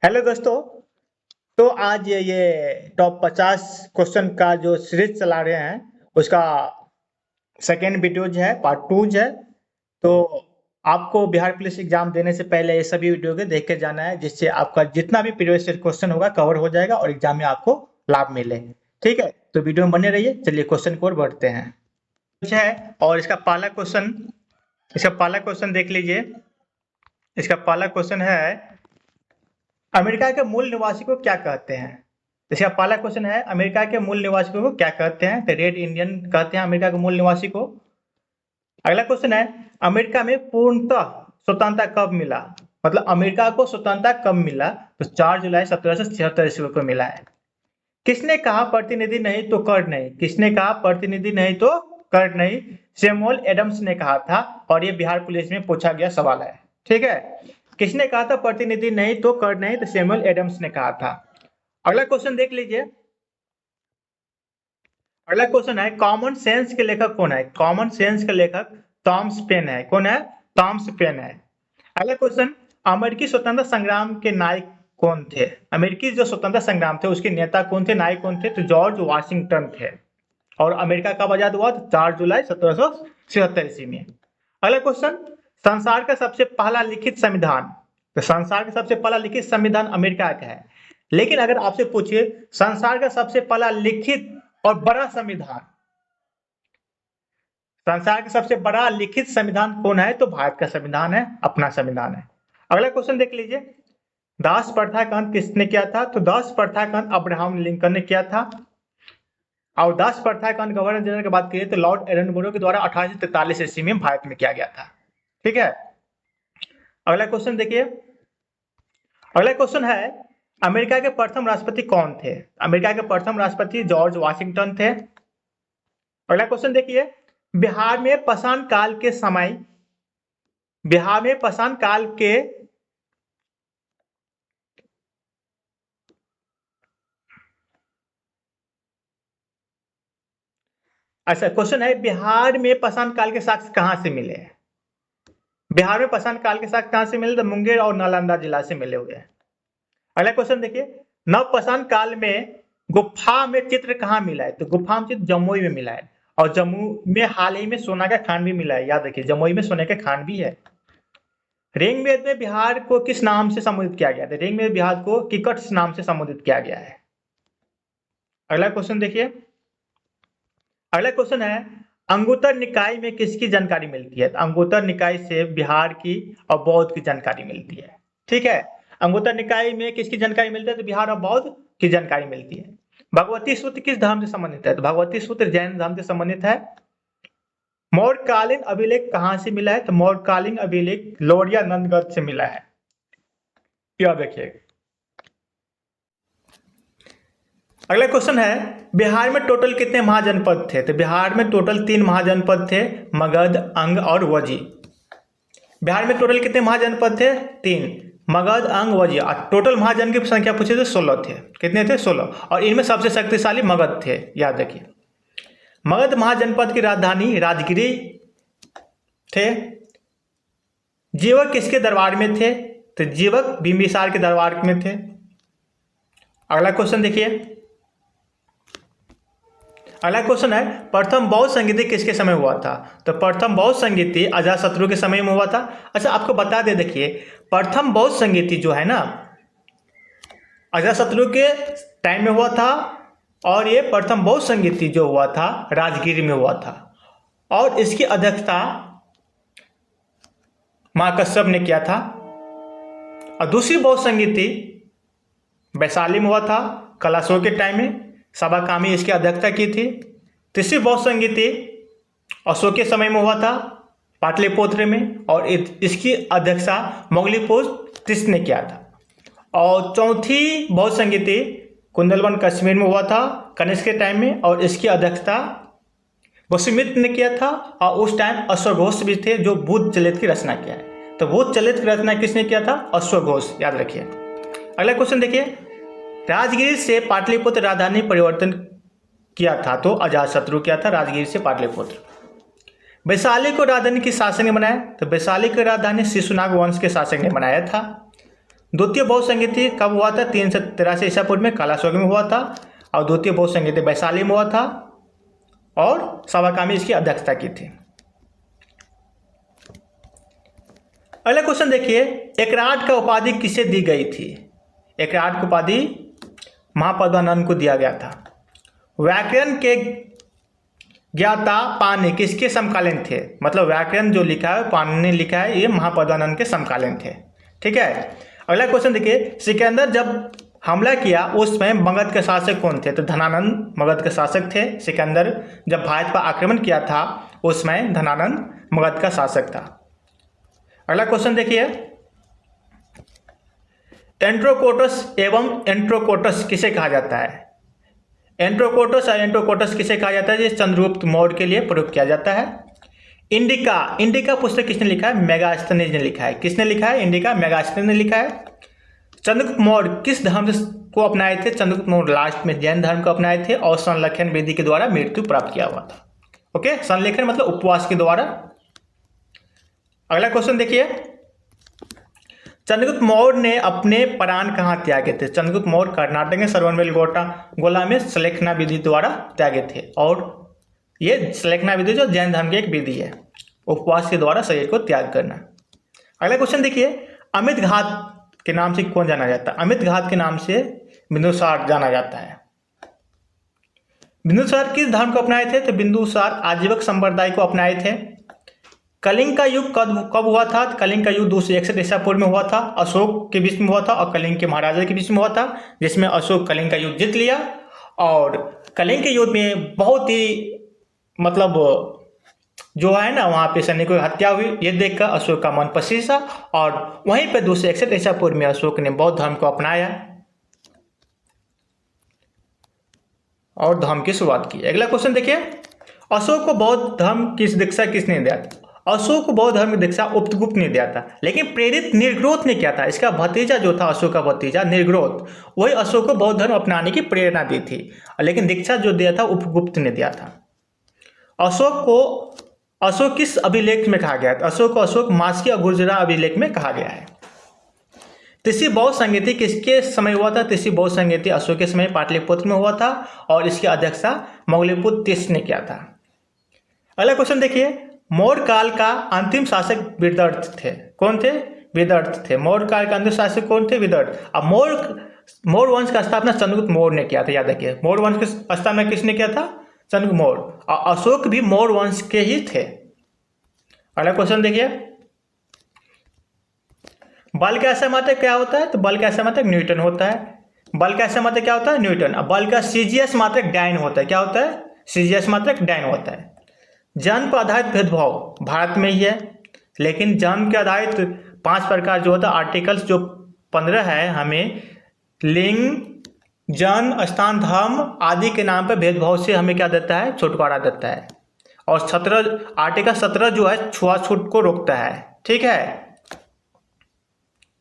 Hello दोस्तों। तो आज ये टॉप 50 क्वेश्चन का जो सीरीज चला रहे हैं उसका सेकेंड वीडियो जो है पार्ट 2 है। तो आपको बिहार पुलिस एग्जाम देने से पहले ये सभी वीडियो को देख के जाना है, जिससे आपका जितना भी प्रीवियस ईयर क्वेश्चन होगा कवर हो जाएगा और एग्जाम में आपको लाभ मिले। ठीक है, तो वीडियो में बने रहिए। चलिए क्वेश्चन की ओर बढ़ते हैं। कुछ है और इसका पहला क्वेश्चन देख लीजिए। इसका पहला क्वेश्चन है, अमेरिका के मूल निवासी को क्या कहते हैं? इसका पहला क्वेश्चन है, अमेरिका के मूल निवासी को क्या कहते हैं? तो रेड इंडियन कहते हैं अमेरिका के मूल निवासी को। अगला क्वेश्चन है, अमेरिका में पूर्णतः स्वतंत्रता कब मिला? मतलब अमेरिका को स्वतंत्रता कब मिला? तो 4 जुलाई 1776 ईस्वी को मिला है। किसने कहा प्रतिनिधि नहीं तो कर नहीं? किसने कहा प्रतिनिधि नहीं तो कर नहीं? सैमुअल एडम्स ने कहा था और ये बिहार पुलिस में पूछा गया सवाल है। ठीक है, किसने कहा था प्रतिनिधि नहीं तो कर नहीं? तो सैमुअल एडम्स ने कहा था। अगला क्वेश्चन देख लीजिए। अगला क्वेश्चन है, कॉमन सेंस के लेखक कौन है? कॉमन सेंस के लेखक टॉमस पेन है। कौन है? टॉमस पेन है। अगला क्वेश्चन, अमेरिकी स्वतंत्रता संग्राम के नायक कौन थे? अमेरिकी जो स्वतंत्रता संग्राम थे उसके नेता कौन थे, नायक कौन थे? तो जॉर्ज वाशिंगटन थे। और अमेरिका कब आजाद हुआ? तो 4 जुलाई 1776 ईस्वी में। अगला क्वेश्चन, संसार का सबसे पहला लिखित संविधान। तो संसार का सबसे पहला लिखित संविधान अमेरिका का है। लेकिन अगर आपसे पूछिए संसार का सबसे पहला लिखित और बड़ा संविधान, संसार का सबसे बड़ा लिखित संविधान कौन है? तो भारत का संविधान है, अपना संविधान है। अगला क्वेश्चन देख लीजिए, दास प्रथा का अंत किसने किया था? तो दास प्रथा का अंत अब्राहम लिंकन ने किया था। और दास प्रथा का अंत गवर्नर जनरल की बात करिए तो लॉर्ड एडनबरो के द्वारा 1843 ईस्वी में भारत में किया गया था। ठीक है, अगला क्वेश्चन देखिए। अगला क्वेश्चन है, अमेरिका के प्रथम राष्ट्रपति कौन थे? अमेरिका के प्रथम राष्ट्रपति जॉर्ज वाशिंगटन थे। अगला क्वेश्चन देखिए, बिहार में पाषाण काल के समय, बिहार में पाषाण काल के अच्छा क्वेश्चन है, बिहार में पाषाण काल के साक्ष्य कहां से मिले? बिहार में पाषाण काल के साक्ष्य कहां से मिले? तो मुंगेर और नालंदा जिला से मिले हुए हैं। अगला क्वेश्चन देखिए, नवपाषाण काल में गुफा में चित्र कहाँ मिला है? तो गुफा में चित्र जमुई में मिला है। और जम्मू में हाल ही में सोना का खान भी मिला है। याद रखिए जमुई में सोने का खान भी है। ऋग्वेद में बिहार को किस नाम से संबोधित किया गया था? ऋग्वेद में बिहार को किकट नाम से संबोधित किया गया है। अगला क्वेश्चन देखिए। अगला क्वेश्चन है, अंगुत्तर निकाय में किसकी जानकारी मिलती है? तो अंगुत्तर निकाय से बिहार की और बौद्ध की जानकारी मिलती है। ठीक है, अंगुत्तर निकाय में किसकी जानकारी मिलती है? तो बिहार और बौद्ध की जानकारी मिलती है। भगवती सूत्र किस धर्म से संबंधित है? तो भगवती सूत्र जैन धर्म से संबंधित है। मौर्यकालीन अभिलेख कहां से मिला है? तो मौर्यकालीन अभिलेख लोरिया नंदगढ़ से मिला है। याद रखिएगा। अगला क्वेश्चन है, बिहार में टोटल कितने महाजनपद थे? तो बिहार में टोटल 3 महाजनपद थे, मगध, अंग और वजी। बिहार में टोटल कितने महाजनपद थे? 3, मगध, अंग, वजी। और टोटल महाजन की संख्या पूछे तो 16 थे। कितने थे? 16। और इनमें सबसे शक्तिशाली मगध थे, याद रखिए। मगध महाजनपद की राजधानी राजगिरी थे। जीवक किसके दरबार में थे? तो जीवक बिंबिसार के दरबार में थे। अगला क्वेश्चन देखिए। अगला क्वेश्चन है, प्रथम बौद्ध संगीति किसके समय हुआ था? तो प्रथम बौद्ध संगीति अजातशत्रु के समय में हुआ था। अच्छा आपको बता दे, देखिए प्रथम बौद्ध संगीति जो है ना अजातशत्रु के टाइम में हुआ था। और ये प्रथम बौद्ध संगीति जो हुआ था राजगिरी में हुआ था। और इसकी अध्यक्षता मां कश्यप ने किया था। और दूसरी बौद्ध संगीति वैशाली में हुआ था कलाशों के टाइम में, सभाकामी इसकी अध्यक्षता की थी। तीसरी बौद्ध संगीति अशोक के समय में हुआ था पाटलिपुत्र में, और इसकी अध्यक्षता मोगलीपुत्र ने किया था। और चौथी बौद्ध संगीति कुंदलवन कश्मीर में हुआ था कनिष्क के टाइम में, और इसकी अध्यक्षता वसुमित्र ने किया था। और उस टाइम अश्वघोष भी थे जो बुद्ध चलित की रचना किया है। तो बुद्ध चलित की रचना किसने किया था? अश्वघोष, याद रखिए। अगला क्वेश्चन देखिए, राजगिरी से पाटलिपुत्र राजधानी परिवर्तन किया था तो अजातशत्रु किया था राजगिरी से पाटलिपुत्र। वैशाली को राजधानी किस शासक ने बनाया? तो वैशाली की राजधानी शिशुनाग वंश के शासक ने बनाया था। द्वितीय बहुसंगीति कब हुआ था? 383 ईसा पूर्व में कालासोग में हुआ था, और द्वितीय बहुसंगीति वैशाली में हुआ था, और सवाकामी इसकी अध्यक्षता की थी। अगला क्वेश्चन देखिए, एकराट का उपाधि किसे दी गई थी? एकराट की उपाधि महापद्मानंद को दिया गया था। व्याकरण के ज्ञाता पाणिनि किसके समकालीन थे? मतलब व्याकरण जो लिखा है पाणिनि ने लिखा है, ये महापद्मानंद के समकालीन थे। ठीक है। अगला क्वेश्चन देखिए, सिकंदर जब हमला किया उस समय मगध के शासक कौन थे? तो धनानंद मगध के शासक थे। सिकंदर जब भारत पर आक्रमण किया था उस समय धनानंद मगध का शासक था। अगला क्वेश्चन देखिए, एंट्रोकोटस एवं एंट्रोकोटस किसे कहा जाता है? एंट्रोकोटस और एंट्रोकोटस किसे कहा जाता है? ये चंद्रगुप्त मौर्य के लिए प्रयोग किया जाता है। इंडिका पुस्तक किसने लिखा है? मेगास्थनीज ने लिखा है। किसने लिखा है? इंडिका मेगास्थनीज ने लिखा है। चंद्रगुप्त मौर्य किस धर्म को अपनाए थे? चंद्रगुप्त मौर्य लास्ट में जैन धर्म को अपनाए थे, और संलेखन विधि के द्वारा मृत्यु प्राप्त किया हुआ था। ओके, संलेखन मतलब उपवास के द्वारा। अगला क्वेश्चन देखिए, चंद्रगुप्त मौर्य ने अपने प्राण कहाँ त्यागे थे? चंद्रगुप्त मौर्य कर्नाटक में श्रवणबेल गोला में संलेखना विधि द्वारा त्यागे थे, और ये संलेखना विधि जो जैन धर्म की एक विधि है, उपवास के द्वारा शरीर को त्याग करना। अगला क्वेश्चन देखिए, अमित घात के नाम से कौन जाना जाता है? अमित घात के नाम से बिंदुसार जाना जाता है। बिंदुसार किस धर्म को अपनाए थे? तो बिंदुसार आजीवक संप्रदाय को अपनाए थे। कलिंग का युग कब हुआ था? कलिंग का युग 261 ईसा पूर्व में हुआ था, अशोक के बीच में हुआ था और कलिंग के महाराजा के बीच में हुआ था, जिसमें अशोक कलिंग का युद्ध जीत लिया। और कलिंग के युद्ध में बहुत ही मतलब जो है ना, वहाँ पे सैनिकों की हत्या हुई। ये देखकर अशोक का मन पसीजा, और वहीं पे 261 ईसा पूर्व में अशोक ने बौद्ध धर्म को अपनाया और धर्म की शुरुआत की। अगला क्वेश्चन देखिए, अशोक को बौद्ध धर्म की दीक्षा किसने दिया था? अशोक को बौद्ध धर्म की दीक्षा उपगुप्त ने दिया था, लेकिन प्रेरित निर्ग्रोथ ने किया था। इसका भतीजा जो था, अशोक का भतीजा निर्ग्रोथ, वही अशोक को बौद्ध धर्म अपनाने की प्रेरणा दी थी, लेकिन दीक्षा जो दिया था उपगुप्त ने दिया था। अशोक किस अभिलेख में कहा गया था? अशोक को अशोक मास्की और गुर्जरा अभिलेख में कहा गया है। तीसरी बौद्ध संगीति किसके समय हुआ था? तीसरी बौद्ध संगीति अशोक के समय पाटलिपुत्र में हुआ था, और इसकी अध्यक्षता मोगलीपुत्र तीसरा ने किया था। अगला क्वेश्चन देखिए, मौर्य काल का अंतिम शासक विदर्थ थे। कौन थे? विदर्थ थे। मौर्य काल का अंतिम शासक कौन थे? विदर्थ। अब मौर्य वंश का स्थापना चंद्रगुप्त मौर्य ने किया था। याद रखिए, मौर्य वंश की स्थापना किसने किया था? चंद्रगुप्त मौर्य। और अशोक भी मौर्य वंश के ही थे। अगला क्वेश्चन देखिए, बल का ऐसा मात्रक क्या होता है? तो बल का ऐसा मात्रक न्यूटन होता है। बल का ऐसा मात्रक क्या होता है? न्यूटन। अब बल का सीजीएस मात्रक डाइन होता है। क्या होता है? सीजीएस मात्रक डाइन होता है। जन्म पर आधारित भेदभाव भारत में ही है, लेकिन जन्म के आधारित 5 प्रकार जो होता है, आर्टिकल्स जो 15 है, हमें लिंग, जन्म, स्थान, धर्म आदि के नाम पर भेदभाव से हमें क्या देता है? छुटकारा देता है। और आर्टिकल 17 जो है छुआछूत को रोकता है। ठीक है,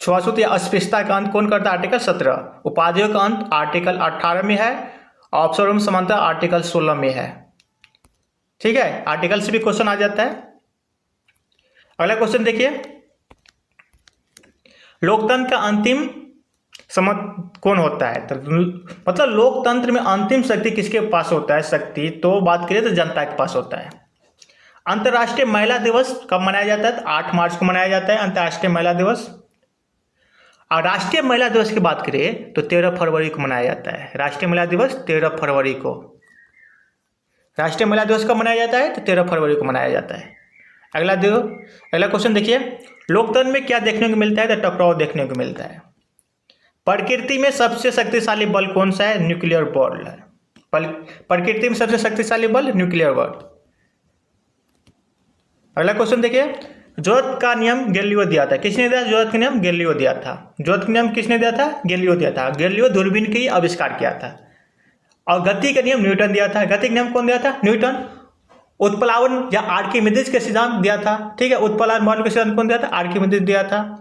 छुआछूत या अस्पृश्यता का अंत कौन करता है? आर्टिकल 17। उपाधियों का अंत आर्टिकल 18 में है, और अवसरों में समानता आर्टिकल 16 में है। ठीक है, आर्टिकल से भी क्वेश्चन आ जाता है। अगला क्वेश्चन देखिए, लोकतंत्र का अंतिम समर्थ कौन होता है? तो मतलब लोकतंत्र में अंतिम शक्ति किसके पास होता है? शक्ति तो बात करें तो जनता के पास होता है। अंतर्राष्ट्रीय महिला दिवस कब मनाया जाता है? तो 8 मार्च को मनाया जाता है अंतर्राष्ट्रीय महिला दिवस। और राष्ट्रीय महिला दिवस की बात करें तो 13 फरवरी को मनाया जाता है। राष्ट्रीय महिला दिवस 13 फरवरी को। राष्ट्रीय महिला दिवस कब मनाया जाता है? तो 13 फरवरी को मनाया जाता है। अगला क्वेश्चन देखिए, लोकतंत्र में क्या देखने को मिलता है? तो टकराव देखने को मिलता है। प्रकृति में सबसे शक्तिशाली बल कौन सा है? न्यूक्लियर बल है। प्रकृति में सबसे शक्तिशाली बल न्यूक्लियर बल। अगला क्वेश्चन देखिए, ज्योत का नियम गैलीलियो दिया था। किसने दिया? ज्योत का नियम गैलीलियो दिया था। ज्योत का नियम किसने दिया था? गैलीलियो दिया था। गैलीलियो दूरबीन के ही आविष्कार किया था। और गति का नियम न्यूटन दिया था। गति का नियम कौन दिया था? न्यूटन। उत्प्लावन या आर्किमिडीज के सिद्धांत दिया था। ठीक है, उत्प्लावन के सिद्धांत कौन दिया था? आर्किमिडीज दिया था।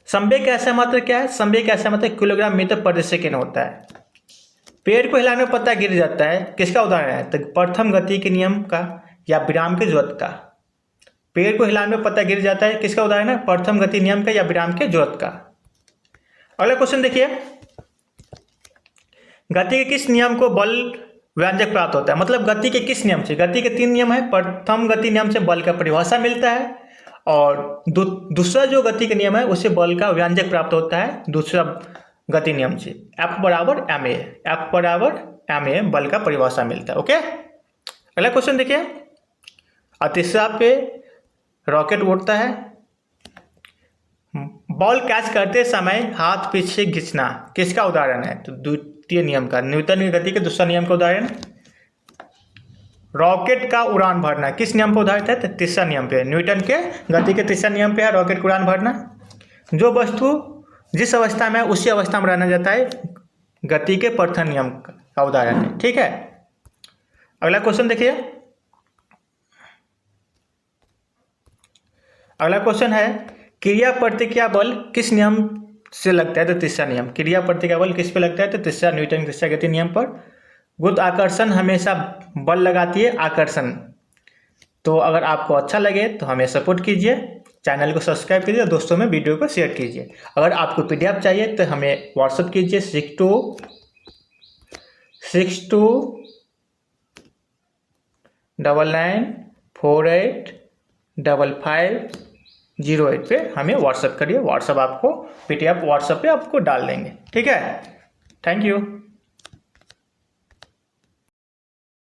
संवेग का ऐसा मात्रा क्या है? संवेग का ऐसा मात्रा किलोग्राम मीटर पर सेकेंड होता है। पेड़ को हिलाने में पत्ता गिर जाता है, किसका उदाहरण है? तो प्रथम गति के नियम का या विराम के ज्योत का। पेड़ को हिलाने में पत्ता गिर जाता है, किसका उदाहरण है? प्रथम गति नियम का या विराम के जरूरत का। अगला क्वेश्चन देखिए, गति के किस नियम को बल व्यंजक प्राप्त होता है? मतलब गति के किस नियम से? गति के 3 नियम है। प्रथम गति नियम से बल का परिभाषा मिलता है, और दूसरा जो गति के नियम है उससे बल का व्यंजक प्राप्त होता है दूसरा गति नियम से। F बराबर ma, F बराबर ma बल का परिभाषा मिलता है। ओके, अगला क्वेश्चन देखिए, तीसरा पे रॉकेट उड़ता है, बॉल कैच करते समय हाथ पीछे खींचना किसका उदाहरण है? तो द्वितीय नियम का, न्यूटन की गति के दूसरा नियम का उदाहरण। रॉकेट का उड़ान भरना किस नियम पर उदाहरित है? तो तीसरा नियम पे, न्यूटन के गति के तीसरा नियम पे है रॉकेट का उड़ान भरना। जो वस्तु जिस अवस्था में है उसी अवस्था में रहना जाता है, गति के प्रथम नियम का उदाहरण है। ठीक है, अगला क्वेश्चन देखिए, अगला क्वेश्चन है क्रिया प्रतिक्रिया बल किस नियम से लगता है? तो तीसरा नियम। क्रिया प्रतिक्रिया बल किस पे लगता है? तो तीसरा, न्यूटन के तीसरा गति नियम पर। गुरुत्वाकर्षण हमेशा बल लगाती है आकर्षण। तो अगर आपको अच्छा लगे तो हमें सपोर्ट कीजिए, चैनल को सब्सक्राइब कीजिए, दोस्तों में वीडियो को शेयर कीजिए। अगर आपको PDF चाहिए तो हमें व्हाट्सअप कीजिए 6299485508 पे हमें व्हाट्सअप करिए। व्हाट्सअप आपको PDF व्हाट्सअप पे आपको डाल देंगे। ठीक है, थैंक यू।